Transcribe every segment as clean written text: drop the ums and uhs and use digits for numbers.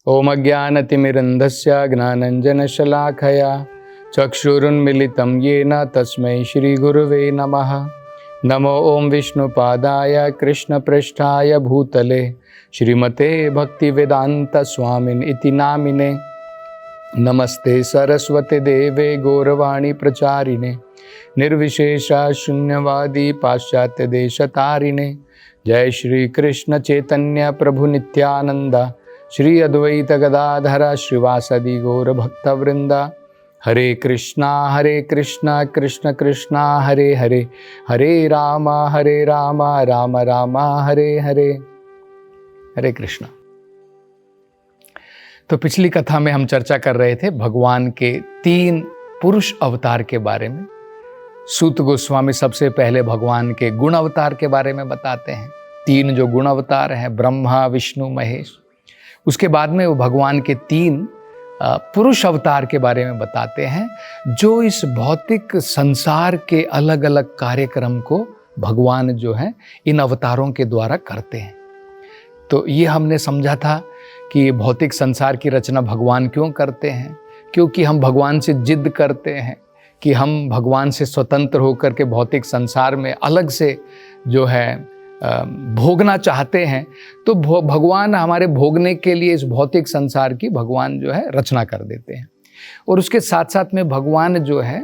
ओम अज्ञानतिमिरन्धस्य ज्ञानाञ्जनशलाकया चक्षुरुन्मीलितं येन तस्मै श्रीगुरुवे नमः। नमो ओम विष्णुपादाय कृष्णपृष्ठाय भूतले श्रीमते भक्तिवेदान्तस्वामिन् इति नामिने। नमस्ते सरस्वती देवे गौरवाणी प्रचारिणे निर्विशेषा शून्यवादी पाश्चात्य देशतारिणे। जय श्री कृष्ण चैतन्य प्रभु नित्यानंद श्री अद्वैत गदाधर श्रीवासदि गौर भक्तवृंदा। हरे कृष्णा कृष्ण कृष्णा हरे हरे, हरे राम राम राम हरे हरे। हरे कृष्णा। तो पिछली कथा में हम चर्चा कर रहे थे भगवान के 3 पुरुष अवतार के बारे में। सूत गोस्वामी सबसे पहले भगवान के गुण अवतार के बारे में बताते हैं। 3 जो गुण अवतार हैं, ब्रह्मा विष्णु महेश। उसके बाद में वो भगवान के 3 पुरुष अवतार के बारे में बताते हैं, जो इस भौतिक संसार के अलग अलग कार्यक्रम को भगवान जो है इन अवतारों के द्वारा करते हैं। तो ये हमने समझा था कि भौतिक संसार की रचना भगवान क्यों करते हैं, क्योंकि हम भगवान से जिद करते हैं कि हम भगवान से स्वतंत्र होकर के भौतिक संसार में अलग से जो है भोगना चाहते हैं। तो भगवान हमारे भोगने के लिए इस भौतिक संसार की भगवान जो है रचना कर देते हैं। और उसके साथ साथ में भगवान जो है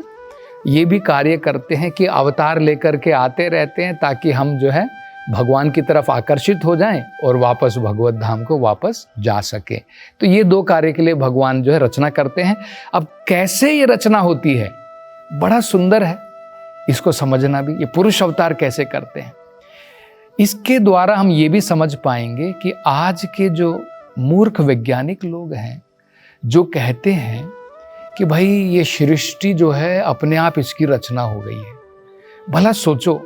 ये भी कार्य करते हैं कि अवतार लेकर के आते रहते हैं, ताकि हम जो है भगवान की तरफ आकर्षित हो जाएं और वापस भगवत धाम को वापस जा सके। तो ये 2 कार्य के लिए भगवान जो है रचना करते हैं। अब कैसे ये रचना होती है, बड़ा सुंदर है इसको समझना भी। ये पुरुष अवतार कैसे करते हैं, इसके द्वारा हम ये भी समझ पाएंगे कि आज के जो मूर्ख वैज्ञानिक लोग हैं, जो कहते हैं कि भाई ये सृष्टि जो है अपने आप इसकी रचना हो गई है। भला सोचो,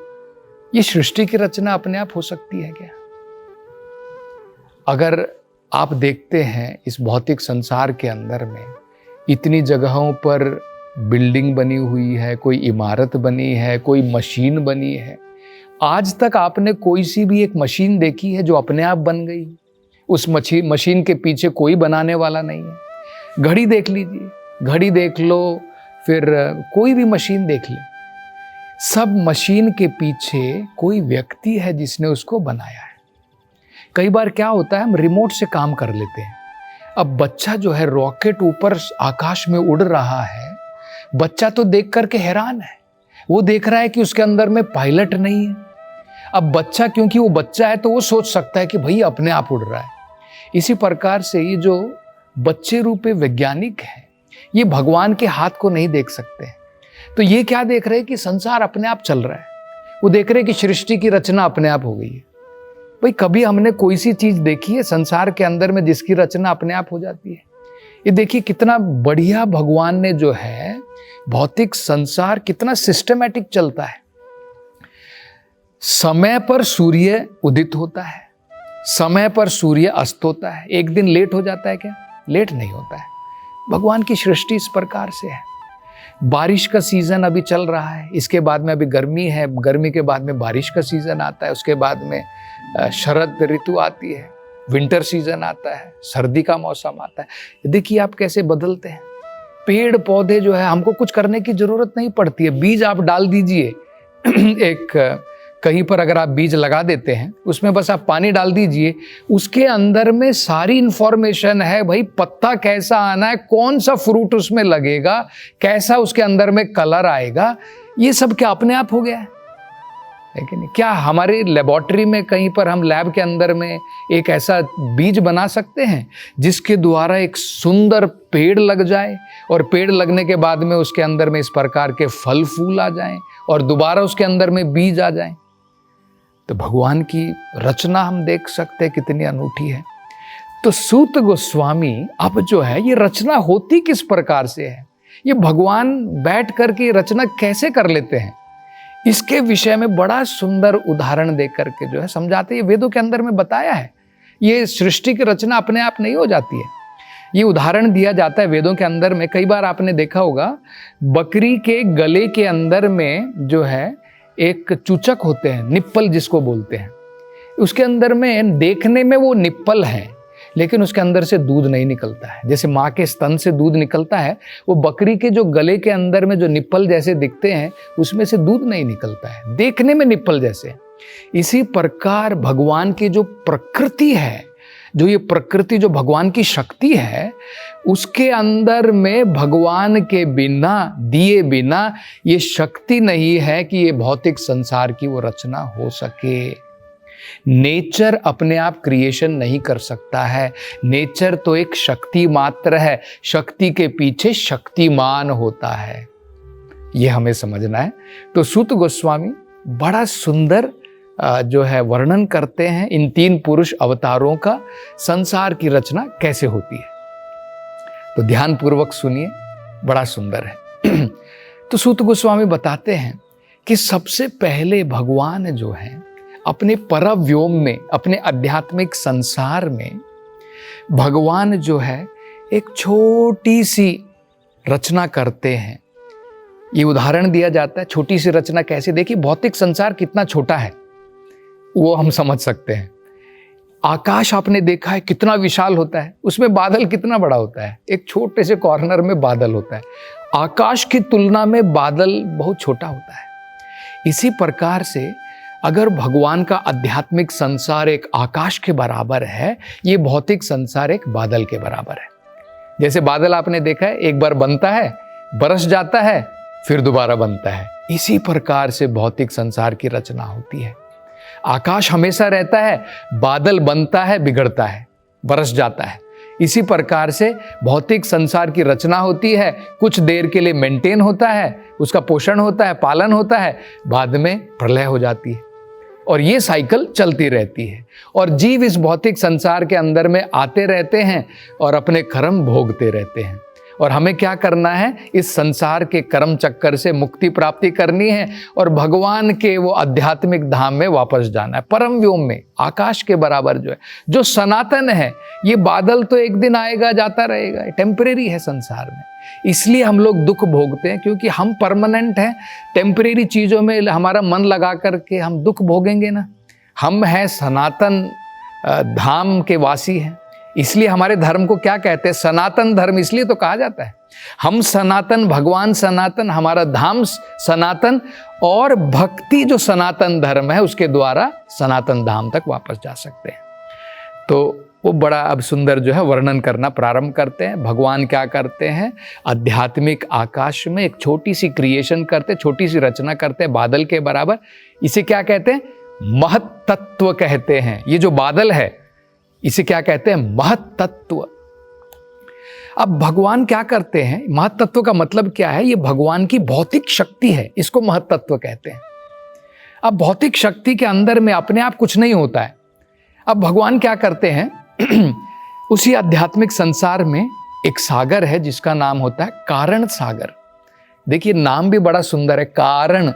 ये सृष्टि की रचना अपने आप हो सकती है क्या? अगर आप देखते हैं इस भौतिक संसार के अंदर में इतनी जगहों पर बिल्डिंग बनी हुई है, कोई इमारत बनी है, कोई मशीन बनी है। आज तक आपने कोई सी भी एक मशीन देखी है जो अपने आप बन गई? उस मशीन के पीछे कोई बनाने वाला नहीं है। घड़ी देख लीजिए, घड़ी देख लो, फिर कोई भी मशीन देख ले, सब मशीन के पीछे कोई व्यक्ति है जिसने उसको बनाया है। कई बार क्या होता है, हम रिमोट से काम कर लेते हैं। अब बच्चा जो है रॉकेट ऊपर आकाश में उड़ रहा है, बच्चा तो देख करके हैरान है। वो देख रहा है कि उसके अंदर में पायलट नहीं है। अब बच्चा, क्योंकि वो बच्चा है, तो वो सोच सकता है कि भाई अपने आप उड़ रहा है। इसी प्रकार से ये जो बच्चे रूपे वैज्ञानिक हैं, ये भगवान के हाथ को नहीं देख सकते। तो ये क्या देख रहे हैं कि संसार अपने आप चल रहा है। वो देख रहे हैं कि सृष्टि की रचना अपने आप हो गई है। भाई कभी हमने कोई सी चीज देखी है संसार के अंदर में जिसकी रचना अपने आप हो जाती है? ये देखिए कितना बढ़िया भगवान ने जो है भौतिक संसार कितना सिस्टमैटिक चलता है। समय पर सूर्य उदित होता है, समय पर सूर्य अस्त होता है। एक दिन लेट हो जाता है क्या? लेट नहीं होता है। भगवान की सृष्टि इस प्रकार से है। बारिश का सीजन अभी चल रहा है, इसके बाद में अभी गर्मी है, गर्मी के बाद में बारिश का सीजन आता है, उसके बाद में शरद ऋतु आती है, विंटर सीजन आता है, सर्दी का मौसम आता है। देखिए आप कैसे बदलते हैं। पेड़ पौधे जो है हमको कुछ करने की जरूरत नहीं पड़ती है। बीज आप डाल दीजिए एक कहीं पर अगर आप बीज लगा देते हैं, उसमें बस आप पानी डाल दीजिए, उसके अंदर में सारी इंफॉर्मेशन है। भाई पत्ता कैसा आना है, कौन सा फ्रूट उसमें लगेगा, कैसा उसके अंदर में कलर आएगा, ये सब क्या अपने आप हो गया है कि नहीं? क्या हमारी लेबोरेटरी में कहीं पर हम लैब के अंदर में एक ऐसा बीज बना सकते हैं जिसके द्वारा एक सुंदर पेड़ लग जाए, और पेड़ लगने के बाद में उसके अंदर में इस प्रकार के फल फूल आ जाएं, और दोबारा उसके अंदर में बीज आ जाएं? तो भगवान की रचना हम देख सकते हैं कितनी अनूठी है। तो सूत गोस्वामी अब जो है ये रचना होती किस प्रकार से है, ये भगवान बैठ करके रचना कैसे कर लेते हैं, इसके विषय में बड़ा सुंदर उदाहरण दे करके जो है समझाते हैं। वेदों के अंदर में बताया है, ये सृष्टि की रचना अपने आप नहीं हो जाती है। ये उदाहरण दिया जाता है वेदों के अंदर में। कई बार आपने देखा होगा, बकरी के गले के अंदर में जो है एक चूचक होते हैं, निप्पल जिसको बोलते हैं। उसके अंदर में देखने में वो निप्पल है, लेकिन उसके अंदर से दूध नहीं निकलता है। जैसे माँ के स्तन से दूध निकलता है, वो बकरी के जो गले के अंदर में जो निप्पल जैसे दिखते हैं उसमें से दूध नहीं निकलता है, देखने में निप्पल जैसे। इसी प्रकार भगवान की जो प्रकृति है, जो ये प्रकृति, जो भगवान की शक्ति है, उसके अंदर में भगवान के बिना, दिए बिना ये शक्ति नहीं है कि ये भौतिक संसार की वो रचना हो सके। नेचर अपने आप क्रिएशन नहीं कर सकता है, नेचर तो एक शक्ति मात्र है, शक्ति के पीछे शक्तिमान होता है, ये हमें समझना है। तो सूत गोस्वामी बड़ा सुंदर जो है वर्णन करते हैं इन 3 पुरुष अवतारों का, संसार की रचना कैसे होती है। तो ध्यान पूर्वक सुनिए, बड़ा सुंदर है। तो सूत गोस्वामी बताते हैं कि सबसे पहले भगवान जो है अपने परव्योम में, अपने आध्यात्मिक संसार में, भगवान जो है एक छोटी सी रचना करते हैं। ये उदाहरण दिया जाता है, छोटी सी रचना कैसे? देखिए भौतिक संसार कितना छोटा है वो हम समझ सकते हैं। आकाश आपने देखा है कितना विशाल होता है, उसमें बादल कितना बड़ा होता है, एक छोटे से कॉर्नर में बादल होता है। आकाश की तुलना में बादल बहुत छोटा होता है। इसी प्रकार से अगर भगवान का आध्यात्मिक संसार एक आकाश के बराबर है, ये भौतिक संसार एक बादल के बराबर है। जैसे बादल आपने देखा है, एक बार बनता है, बरस जाता है, फिर दोबारा बनता है। इसी प्रकार से भौतिक संसार की रचना होती है। आकाश हमेशा रहता है, बादल बनता है, बिगड़ता है, बरस जाता है। इसी प्रकार से भौतिक संसार की रचना होती है, कुछ देर के लिए मेंटेन होता है, उसका पोषण होता है, पालन होता है, बाद में प्रलय हो जाती है और ये साइकिल चलती रहती है। और जीव इस भौतिक संसार के अंदर में आते रहते हैं और अपने कर्म भोगते रहते हैं। और हमें क्या करना है? इस संसार के कर्म चक्कर से मुक्ति प्राप्ति करनी है और भगवान के वो आध्यात्मिक धाम में वापस जाना है, परम व्योम में, आकाश के बराबर जो है, जो सनातन है। ये बादल तो एक दिन आएगा जाता रहेगा, टेम्परेरी है संसार में। इसलिए हम लोग दुख भोगते हैं, क्योंकि हम परमानेंट हैं। टेम्परेरी चीज़ों में हमारा मन लगा करके हम दुख भोगेंगे ना। हम हैं सनातन धाम के वासी हैं, इसलिए हमारे धर्म को क्या कहते हैं? सनातन धर्म इसलिए तो कहा जाता है। हम सनातन, भगवान सनातन, हमारा धाम सनातन, और भक्ति जो सनातन धर्म है उसके द्वारा सनातन धाम तक वापस जा सकते हैं। तो वो बड़ा अब सुंदर जो है वर्णन करना प्रारंभ करते हैं। भगवान क्या करते हैं? आध्यात्मिक आकाश में एक छोटी सी क्रिएशन करते, छोटी सी रचना करते हैं बादल के बराबर। इसे क्या कहते हैं? महत्तत्व कहते हैं। ये जो बादल है इसे क्या कहते हैं? महत्तत्व। अब भगवान क्या करते हैं? महत्तत्व का मतलब क्या है? ये भगवान की भौतिक शक्ति है, इसको महत्तत्व कहते हैं। अब भौतिक शक्ति के अंदर में अपने आप कुछ नहीं होता है। अब भगवान क्या करते हैं? उसी आध्यात्मिक संसार में एक सागर है जिसका नाम होता है कारण सागर। देखिए नाम भी बड़ा सुंदर है, कारण।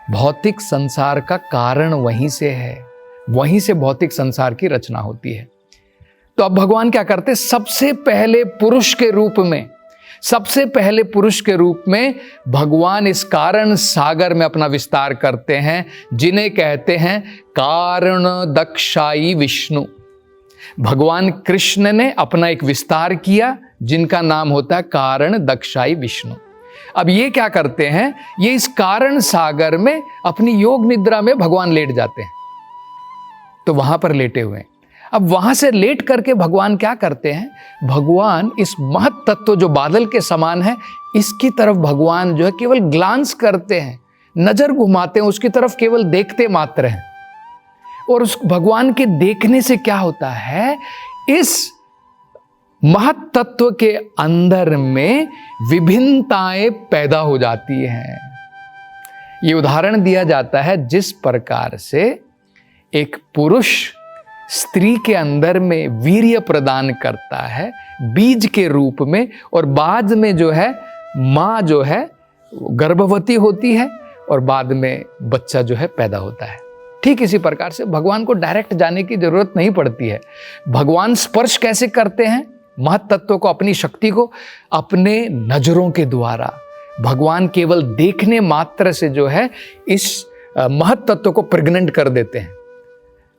भौतिक संसार का कारण वहीं से है, वहीं से भौतिक संसार की रचना होती है। तो अब भगवान क्या करते हैं? सबसे पहले पुरुष के रूप में, सबसे पहले पुरुष के रूप में भगवान इस कारण सागर में अपना विस्तार करते हैं, जिन्हें कहते हैं कारण दक्षाई विष्णु। भगवान कृष्ण ने अपना एक विस्तार किया जिनका नाम होता है कारण दक्षाई विष्णु। अब ये क्या करते हैं? ये इस कारण सागर में अपनी योग निद्रा में भगवान लेट जाते हैं। तो वहां पर लेटे हुए हैं। अब वहां से लेट करके भगवान क्या करते हैं? भगवान इस महत तत्व जो बादल के समान है, इसकी तरफ भगवान जो है केवल ग्लांस करते हैं, नजर घुमाते हैं, उसकी तरफ केवल देखते मात्र हैं। और उस भगवान के देखने से क्या होता है? इस महत तत्व के अंदर में विभिन्नताएं पैदा हो जाती हैं। ये उदाहरण दिया जाता है, जिस प्रकार से एक पुरुष स्त्री के अंदर में वीर्य प्रदान करता है बीज के रूप में, और बाद में जो है माँ जो है गर्भवती होती है और बाद में बच्चा जो है पैदा होता है। ठीक इसी प्रकार से भगवान को डायरेक्ट जाने की जरूरत नहीं पड़ती है। भगवान स्पर्श कैसे करते हैं महत तत्व को, अपनी शक्ति को? अपने नजरों के द्वारा। भगवान केवल देखने मात्र से जो है इस महत तत्व को प्रेग्नेंट कर देते हैं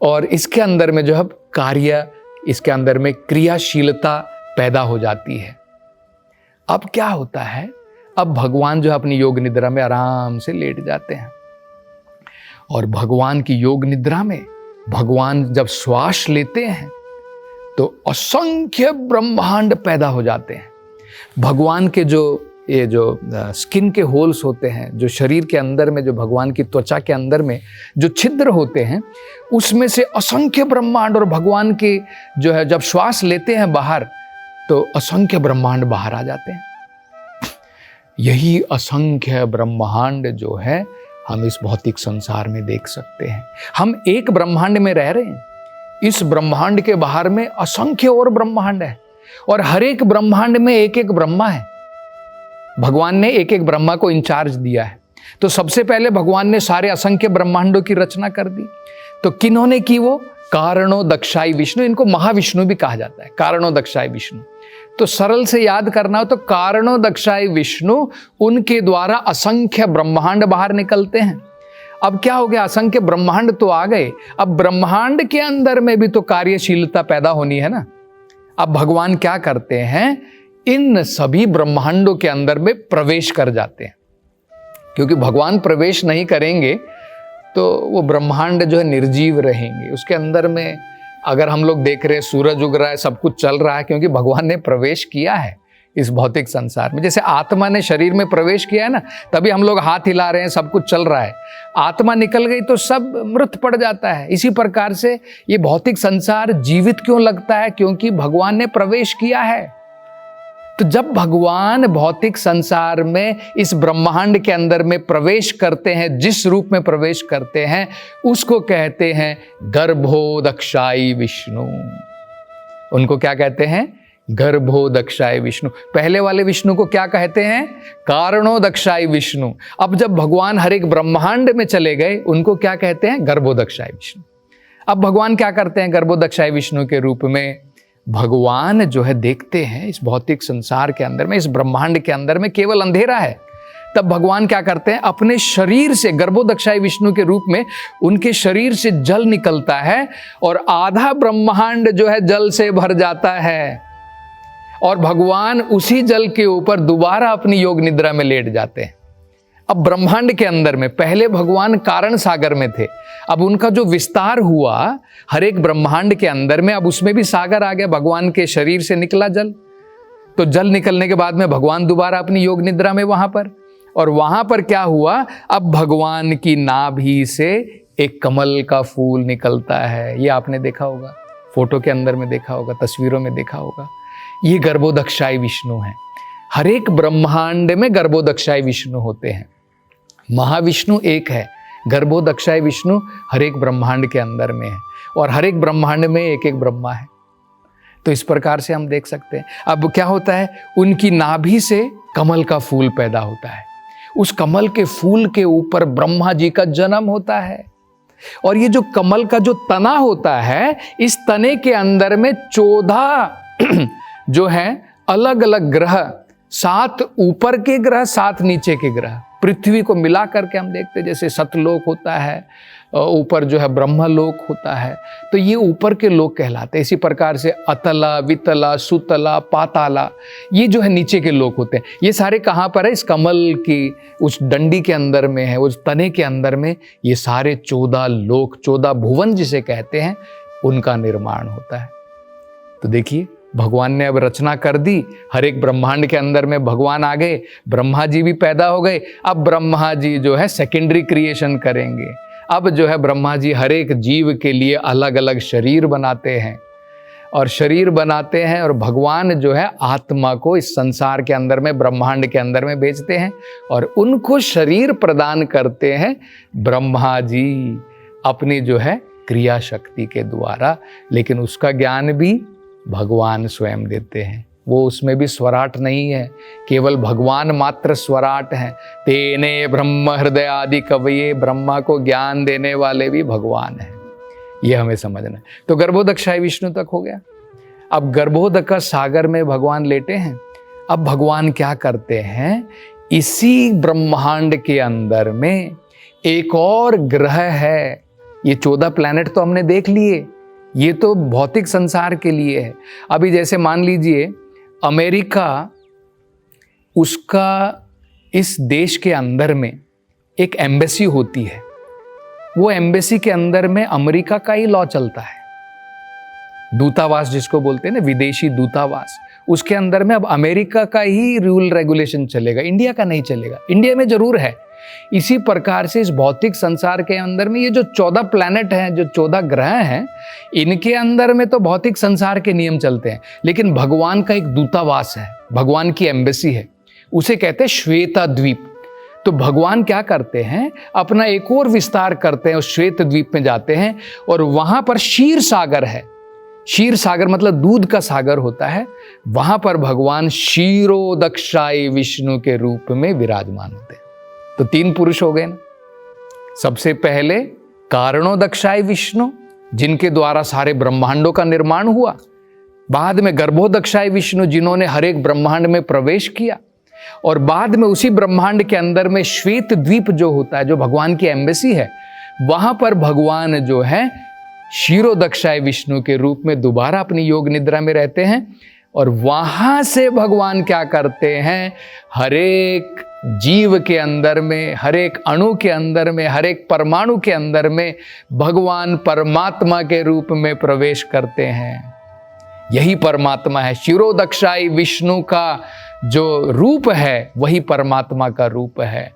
और इसके अंदर में जो है कार्य इसके अंदर में क्रियाशीलता पैदा हो जाती है। अब क्या होता है, अब भगवान जो है अपनी योग निद्रा में आराम से लेट जाते हैं और भगवान की योग निद्रा में भगवान जब श्वास लेते हैं तो असंख्य ब्रह्मांड पैदा हो जाते हैं। भगवान के ये जो स्किन के होल्स होते हैं, जो शरीर के अंदर में, जो भगवान की त्वचा के अंदर में जो छिद्र होते हैं, उसमें से असंख्य ब्रह्मांड, और भगवान के जो है जब श्वास लेते हैं बाहर तो असंख्य ब्रह्मांड बाहर आ जाते हैं। यही असंख्य ब्रह्मांड जो है हम इस भौतिक संसार में देख सकते हैं। हम एक ब्रह्मांड में रह रहे हैं, इस ब्रह्मांड के बाहर में असंख्य और ब्रह्मांड है और हर एक ब्रह्मांड में एक एक ब्रह्मा है। भगवान ने एक एक ब्रह्मा को इंचार्ज दिया है। तो सबसे पहले भगवान ने सारे असंख्य ब्रह्मांडों की रचना कर दी। तो किन्होंने की? वो कारणो दक्षाई विष्णु, इनको महाविष्णु भी कहा जाता है, कारणो दक्षाई विष्णु। तो सरल से याद करना हो तो कारणो दक्षाई विष्णु, उनके द्वारा असंख्य ब्रह्मांड बाहर निकलते हैं। अब क्या हो गया, असंख्य ब्रह्मांड तो आ गए, अब ब्रह्मांड के अंदर में भी तो कार्यशीलता पैदा होनी है ना। अब भगवान क्या करते हैं, इन सभी ब्रह्मांडों के अंदर में प्रवेश कर जाते हैं। क्योंकि भगवान प्रवेश नहीं करेंगे तो वो ब्रह्मांड जो है निर्जीव रहेंगे। उसके अंदर में अगर हम लोग देख रहे हैं सूरज उग रहा है, सब कुछ चल रहा है, क्योंकि भगवान ने प्रवेश किया है इस भौतिक संसार में। जैसे आत्मा ने शरीर में प्रवेश किया है ना, तभी हम लोग हाथ हिला रहे हैं, सब कुछ चल रहा है। आत्मा निकल गई तो सब मृत पड़ जाता है। इसी प्रकार से ये भौतिक संसार जीवित क्यों लगता है? क्योंकि भगवान ने प्रवेश किया है। तो जब भगवान भौतिक संसार में इस ब्रह्मांड के अंदर में प्रवेश करते हैं, जिस रूप में प्रवेश करते हैं उसको कहते हैं गर्भोदक्षाई विष्णु। उनको क्या कहते हैं? गर्भोदक्षाई विष्णु। पहले वाले विष्णु को क्या कहते हैं? कारणोदक्षाई विष्णु। अब जब भगवान हर एक ब्रह्मांड में चले गए, उनको क्या कहते हैं? गर्भोदक्षाई विष्णु। अब भगवान क्या करते हैं? गर्भोदक्षाई विष्णु के रूप में भगवान जो है देखते हैं इस भौतिक संसार के अंदर में, इस ब्रह्मांड के अंदर में केवल अंधेरा है। तब भगवान क्या करते हैं? अपने शरीर से, गर्भोदक्षाई विष्णु के रूप में उनके शरीर से जल निकलता है और आधा ब्रह्मांड जो है जल से भर जाता है और भगवान उसी जल के ऊपर दोबारा अपनी योग निद्रा में लेट जाते हैं। अब ब्रह्मांड के अंदर में पहले भगवान कारण सागर में थे, अब उनका जो विस्तार हुआ हर एक ब्रह्मांड के अंदर में, अब उसमें भी सागर आ गया, भगवान के शरीर से निकला जल। तो जल निकलने के बाद में भगवान दोबारा अपनी योग निद्रा में वहां पर, और वहां पर क्या हुआ, अब भगवान की नाभि से एक कमल का फूल निकलता है। ये आपने देखा होगा, फोटो के अंदर में देखा होगा, तस्वीरों में देखा होगा। ये गर्भोदक्षाई विष्णु है। हर एक ब्रह्मांड में गर्भोदक्षाई विष्णु होते हैं। महाविष्णु एक है, गर्भोदक्षाई विष्णु हर एक ब्रह्मांड के अंदर में है और हर एक ब्रह्मांड में एक एक ब्रह्मा है। तो इस प्रकार से हम देख सकते हैं। अब क्या होता है, उनकी नाभि से कमल का फूल पैदा होता है। उस कमल के फूल के ऊपर ब्रह्मा जी का जन्म होता है और ये जो कमल का जो तना होता है, इस तने के अंदर में 14 जो है अलग अलग ग्रह, 7 ऊपर के ग्रह, 7 नीचे के ग्रह, पृथ्वी को मिला करके हम देखते हैं। जैसे सतलोक होता है, ऊपर जो है ब्रह्मलोक होता है, तो ये ऊपर के लोक कहलाते हैं। इसी प्रकार से अतला, वितला, सुतला, पाताला, ये जो है नीचे के लोक होते हैं। ये सारे कहाँ पर है? इस कमल की उस डंडी के अंदर में है, उस तने के अंदर में ये सारे 14 लोक, 14 भुवन जिसे कहते हैं, उनका निर्माण होता है। तो देखिए भगवान ने अब रचना कर दी, हर एक ब्रह्मांड के अंदर में भगवान आ गए, ब्रह्मा जी भी पैदा हो गए। अब ब्रह्मा जी जो है सेकेंडरी क्रिएशन करेंगे। अब जो है ब्रह्मा जी हर एक जीव के लिए अलग अलग शरीर बनाते हैं और शरीर बनाते हैं, और भगवान जो है आत्मा को इस संसार के अंदर में, ब्रह्मांड के अंदर में भेजते हैं और उनको शरीर प्रदान करते हैं ब्रह्मा जी अपनी जो है क्रिया शक्ति के द्वारा। लेकिन उसका ज्ञान भी भगवान स्वयं देते हैं। वो उसमें भी स्वराट नहीं है, केवल भगवान मात्र स्वराट हैं। तेने ब्रह्म हृदय आदि कवये, ब्रह्मा को ज्ञान देने वाले भी भगवान हैं। ये हमें समझना है। तो गर्भोदक्षाई विष्णु तक हो गया। अब गर्भोदक सागर में भगवान लेटे हैं। अब भगवान क्या करते हैं, इसी ब्रह्मांड के अंदर में एक और ग्रह है। ये 14 प्लैनेट तो हमने देख लिए, ये तो भौतिक संसार के लिए है। अभी जैसे मान लीजिए अमेरिका, उसका इस देश के अंदर में एक एम्बेसी होती है, वो एम्बेसी के अंदर में अमेरिका का ही लॉ चलता है, दूतावास जिसको बोलते हैं ना, विदेशी दूतावास, उसके अंदर में अब अमेरिका का ही रूल रेगुलेशन चलेगा, इंडिया का नहीं चलेगा। इंडिया में जरूर है। इसी प्रकार से इस भौतिक संसार के अंदर में ये जो 14 प्लैनेट हैं, जो 14 ग्रह हैं, इनके अंदर में तो भौतिक संसार के नियम चलते हैं, लेकिन भगवान का एक दूतावास है, भगवान की एम्बेसी है, उसे कहते हैं श्वेता द्वीप। तो भगवान क्या करते हैं, अपना एक और विस्तार करते हैं, उस श्वेत द्वीप में जाते हैं और वहां पर क्षीर सागर है। क्षीर सागर मतलब दूध का सागर होता है। वहां पर भगवान क्षीरोदक्षाई विष्णु के रूप में विराजमान होते हैं। तो 3 पुरुष हो गए ना। सबसे पहले कारणोदक्षाई विष्णु, जिनके द्वारा सारे ब्रह्मांडों का निर्माण हुआ। बाद में गर्भोदक्षाई विष्णु, जिन्होंने हर एक ब्रह्मांड में प्रवेश किया। और बाद में उसी ब्रह्मांड के अंदर में श्वेत द्वीप जो होता है, जो भगवान की एम्बेसी है, वहां पर भगवान जो है क्षीरोदक्षाय विष्णु के रूप में दोबारा अपनी योग निद्रा में रहते हैं। और वहां से भगवान क्या करते हैं, हर एक जीव के अंदर में, हर एक अणु के अंदर में, हर एक परमाणु के अंदर में भगवान परमात्मा के रूप में प्रवेश करते हैं। यही परमात्मा है। क्षीरोदक्षाय विष्णु का जो रूप है वही परमात्मा का रूप है।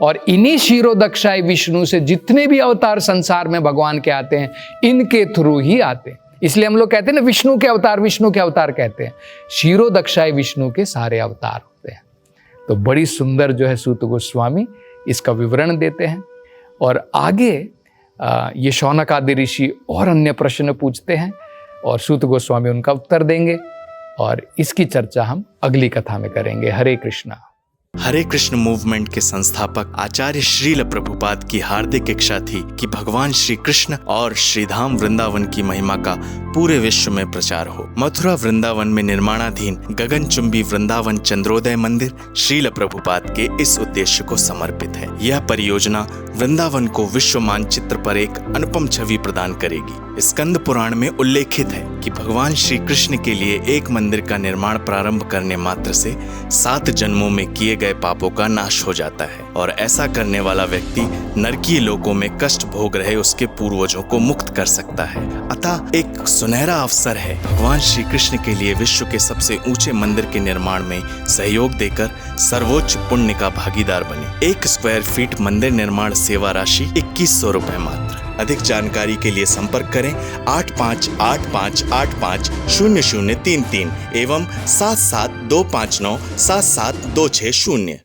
और इन्हीं क्षीरोदक्षाय विष्णु से जितने भी अवतार संसार में भगवान के आते हैं, इनके थ्रू ही आते हैं। इसलिए हम लोग कहते हैं ना, विष्णु के अवतार, विष्णु के अवतार कहते हैं। क्षीरोदक्षाय विष्णु के सारे अवतार होते हैं। तो बड़ी सुंदर जो है सूत गोस्वामी इसका विवरण देते हैं। और आगे ये शौनक आदि ऋषि और अन्य प्रश्न पूछते हैं और सूत गोस्वामी उनका उत्तर देंगे। और इसकी चर्चा हम अगली कथा में करेंगे। हरे कृष्णा। हरे कृष्ण मूवमेंट के संस्थापक आचार्य श्रील प्रभुपाद की हार्दिक इच्छा थी कि भगवान श्री कृष्ण और श्रीधाम वृंदावन की महिमा का पूरे विश्व में प्रचार हो। मथुरा वृंदावन में निर्माणाधीन गगनचुंबी वृंदावन चंद्रोदय मंदिर श्रील प्रभुपाद के इस उद्देश्य को समर्पित है। यह परियोजना वृंदावन को विश्व मानचित्र पर एक अनुपम छवि प्रदान करेगी। स्कंद पुराण में उल्लेखित है कि भगवान श्री कृष्ण के लिए एक मंदिर का निर्माण प्रारंभ करने मात्र से 7 जन्मों में किए गए पापों का नाश हो जाता है और ऐसा करने वाला व्यक्ति नरकीय लोकों में कष्ट भोग रहे उसके पूर्वजों को मुक्त कर सकता है। अतः एक सुनहरा अवसर है भगवान श्री कृष्ण के लिए विश्व के सबसे ऊंचे मंदिर के निर्माण में सहयोग देकर सर्वोच्च पुण्य का भागीदार बने। 1 स्क्वायर फीट मंदिर निर्माण सेवा राशि 2100 रुपए मात्र। अधिक जानकारी के लिए संपर्क करें 8585850033 एवं 7725977260।